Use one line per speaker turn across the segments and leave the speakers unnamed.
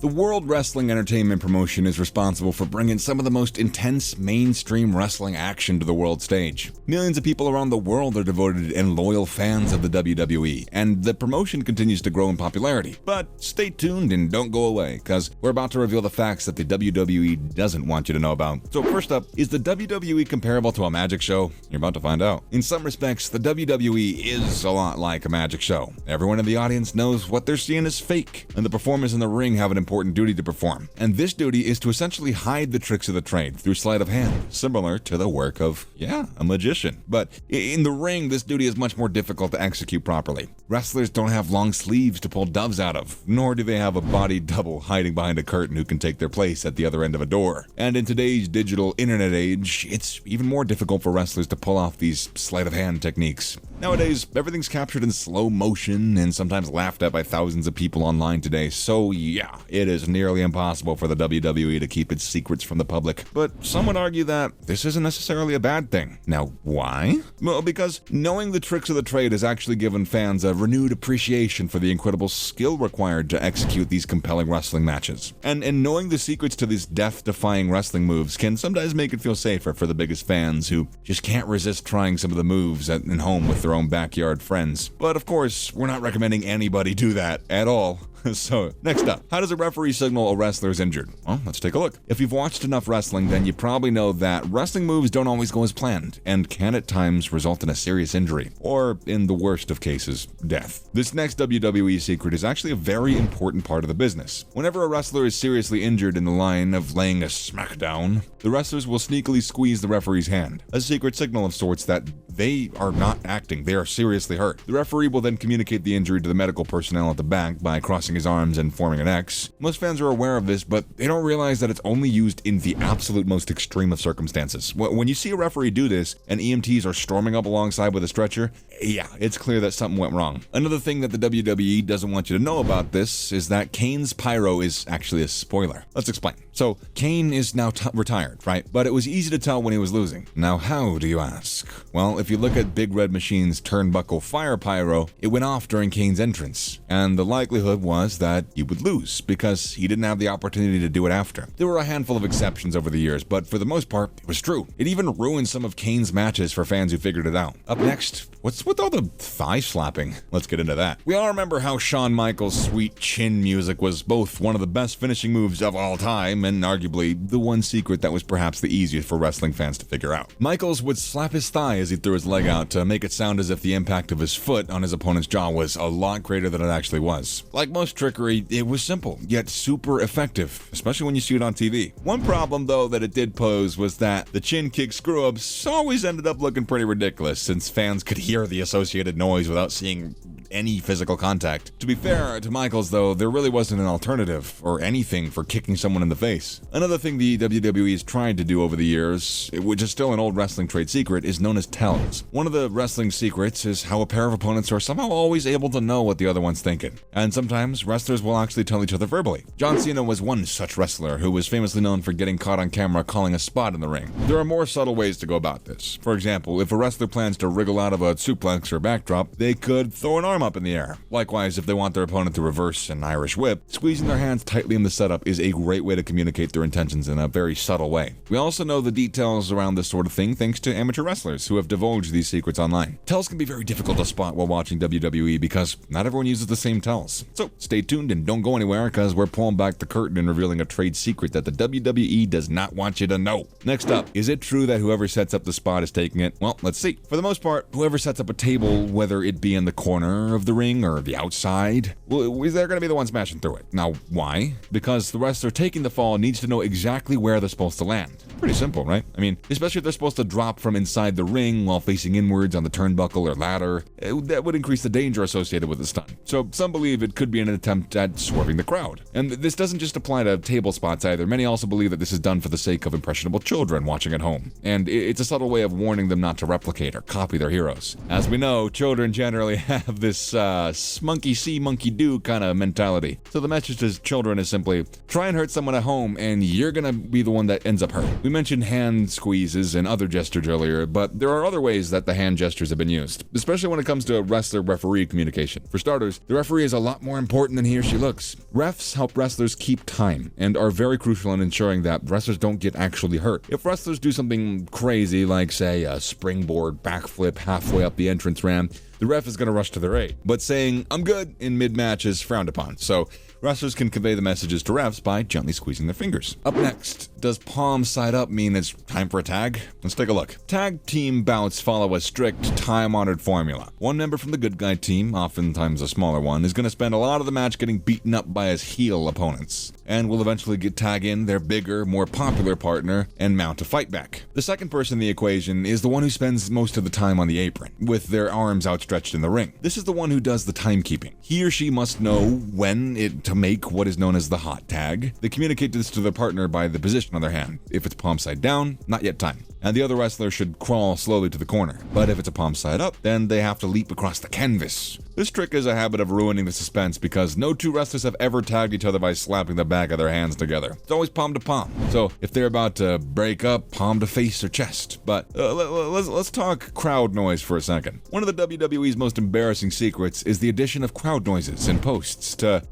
The World Wrestling Entertainment Promotion is responsible for bringing some of the most intense mainstream wrestling action to the world stage. Millions of people around the world are devoted and loyal fans of the WWE, and the promotion continues to grow in popularity. But stay tuned and don't go away, because we're about to reveal the facts that the WWE doesn't want you to know about. So first up, is the WWE comparable to a magic show? You're about to find out. In some respects, the WWE is a lot like a magic show. Everyone in the audience knows what they're seeing is fake, and the performers in the ring have an important duty to perform. And this duty is to essentially hide the tricks of the trade through sleight of hand, similar to the work of, a magician. But in the ring, this duty is much more difficult to execute properly. Wrestlers don't have long sleeves to pull doves out of, nor do they have a body double hiding behind a curtain who can take their place at the other end of a door. And in today's digital internet age, it's even more difficult for wrestlers to pull off these sleight of hand techniques. Nowadays, everything's captured in slow motion and sometimes laughed at by thousands of people online today, so it is nearly impossible for the WWE to keep its secrets from the public. But some would argue that this isn't necessarily a bad thing. Now, why? Well, because knowing the tricks of the trade has actually given fans a renewed appreciation for the incredible skill required to execute these compelling wrestling matches. And knowing the secrets to these death-defying wrestling moves can sometimes make it feel safer for the biggest fans who just can't resist trying some of the moves at home with their own backyard friends. But of course, we're not recommending anybody do that at all. So, next up, how does a referee signal a wrestler is injured? Well, let's take a look. If you've watched enough wrestling, then you probably know that wrestling moves don't always go as planned, and can at times result in a serious injury, or in the worst of cases, death. This next WWE secret is actually a very important part of the business. Whenever a wrestler is seriously injured in the line of laying a smackdown, the wrestlers will sneakily squeeze the referee's hand, a secret signal of sorts that they are not acting, they are seriously hurt. The referee will then communicate the injury to the medical personnel at the back by crossing his arms and forming an X. Most fans are aware of this, but they don't realize that it's only used in the absolute most extreme of circumstances. When you see a referee do this, and EMTs are storming up alongside with a stretcher, it's clear that something went wrong. Another thing that the WWE doesn't want you to know about this is that Kane's pyro is actually a spoiler. Let's explain. So, Kane is now retired, right? But it was easy to tell when he was losing. Now, how, do you ask? Well, if you look at Big Red Machine's turnbuckle fire pyro, it went off during Kane's entrance, and the likelihood was that he would lose because he didn't have the opportunity to do it after. There were a handful of exceptions over the years, but for the most part, it was true. It even ruined some of Kane's matches for fans who figured it out. Up next, what's with all the thigh slapping? Let's get into that. We all remember how Shawn Michaels' sweet chin music was both one of the best finishing moves of all time and arguably the one secret that was perhaps the easiest for wrestling fans to figure out. Michaels would slap his thigh as he threw his leg out to make it sound as if the impact of his foot on his opponent's jaw was a lot greater than it actually was. Like most trickery, it was simple, yet super effective, especially when you see it on TV. One problem, though, that it did pose was that the chin kick screw-ups always ended up looking pretty ridiculous, since fans could hear the associated noise without seeing any physical contact. To be fair to Michaels, though, there really wasn't an alternative or anything for kicking someone in the face. Another thing the WWE has tried to do over the years, which is still an old wrestling trade secret, is known as tells. One of the wrestling secrets is how a pair of opponents are somehow always able to know what the other one's thinking. And sometimes wrestlers will actually tell each other verbally. John Cena was one such wrestler who was famously known for getting caught on camera calling a spot in the ring. There are more subtle ways to go about this. For example, if a wrestler plans to wriggle out of a suplex or backdrop, they could throw an arm up in the air. Likewise, if they want their opponent to reverse an Irish whip, squeezing their hands tightly in the setup is a great way to communicate their intentions in a very subtle way. We also know the details around this sort of thing thanks to amateur wrestlers who have divulged these secrets online. Tells can be very difficult to spot while watching WWE because not everyone uses the same tells. So stay tuned and don't go anywhere because we're pulling back the curtain and revealing a trade secret that the WWE does not want you to know. Next up, is it true that whoever sets up the spot is taking it? Well, let's see. For the most part, whoever sets up a table, whether it be in the corner of the ring or the outside, well, they're going to be the ones smashing through it. Now, why? Because the wrestler taking the fall needs to know exactly where they're supposed to land. Pretty simple, right? I mean, especially if they're supposed to drop from inside the ring while facing inwards on the turnbuckle or ladder, that would increase the danger associated with the stunt. So some believe it could be an attempt at swerving the crowd. And this doesn't just apply to table spots either. Many also believe that this is done for the sake of impressionable children watching at home. And it's a subtle way of warning them not to replicate or copy their heroes. As we know, children generally have this this monkey see, monkey do kind of mentality. So the message to children is simply, try and hurt someone at home and you're gonna be the one that ends up hurt. We mentioned hand squeezes and other gestures earlier, but there are other ways that the hand gestures have been used, especially when it comes to wrestler-referee communication. For starters, the referee is a lot more important than he or she looks. Refs help wrestlers keep time and are very crucial in ensuring that wrestlers don't get actually hurt. If wrestlers do something crazy like, say, a springboard backflip halfway up the entrance ramp, the ref is going to rush to their aid. But saying, I'm good, in mid-match is frowned upon. So wrestlers can convey the messages to refs by gently squeezing their fingers. Up next, does palm side up mean it's time for a tag? Let's take a look. Tag team bouts follow a strict, time-honored formula. One member from the good guy team, oftentimes a smaller one, is going to spend a lot of the match getting beaten up by his heel opponents, and will eventually tag in their bigger, more popular partner and mount a fight back. The second person in the equation is the one who spends most of the time on the apron, with their arms outstretched in the ring. This is the one who does the timekeeping. He or she must know when to make what is known as the hot tag. They communicate this to their partner by the position on their hand. If it's palm side down, not yet time, and the other wrestler should crawl slowly to the corner. But if it's a palm side up, then they have to leap across the canvas. This trick is a habit of ruining the suspense because no two wrestlers have ever tagged each other by slapping the back of their hands together. It's always palm to palm. So if they're about to break up, palm to face or chest. But let's talk crowd noise for a second. One of the WWE's most embarrassing secrets is the addition of crowd noises in posts to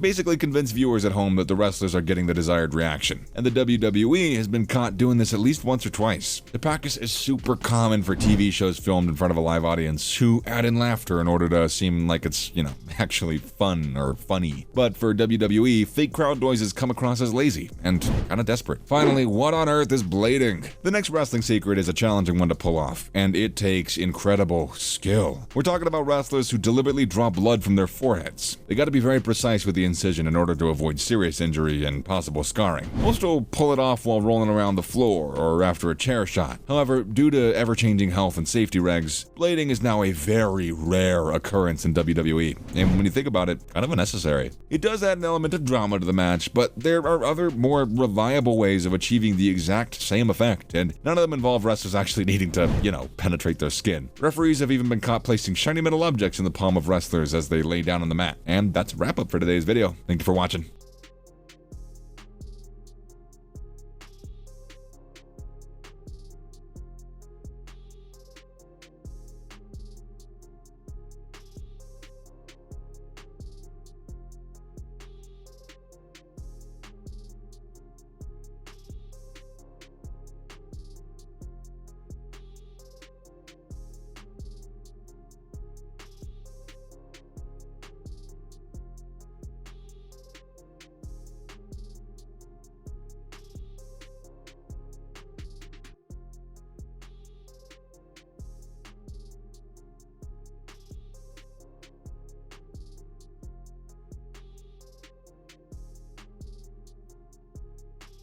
basically convince viewers at home that the wrestlers are getting the desired reaction. And the WWE has been caught doing this at least once or twice. The practice is super common for TV shows filmed in front of a live audience who add in laughter in order to seem like it's, actually fun or funny. But for WWE, fake crowd noises come across as lazy and kind of desperate. Finally, what on earth is blading? The next wrestling secret is a challenging one to pull off, and it takes incredible skill. We're talking about wrestlers who deliberately draw blood from their foreheads. They gotta be very precise with the incision in order to avoid serious injury and possible scarring. Most will pull it off while rolling around the floor or after a chair shot. However, due to ever-changing health and safety regs, blading is now a very rare occurrence in WWE, and when you think about it, kind of unnecessary. It does add an element of drama to the match, but there are other more reliable ways of achieving the exact same effect, and none of them involve wrestlers actually needing to, penetrate their skin. Referees have even been caught placing shiny metal objects in the palm of wrestlers as they lay down on the mat. And that's a wrap up for today's video. Thank you for watching.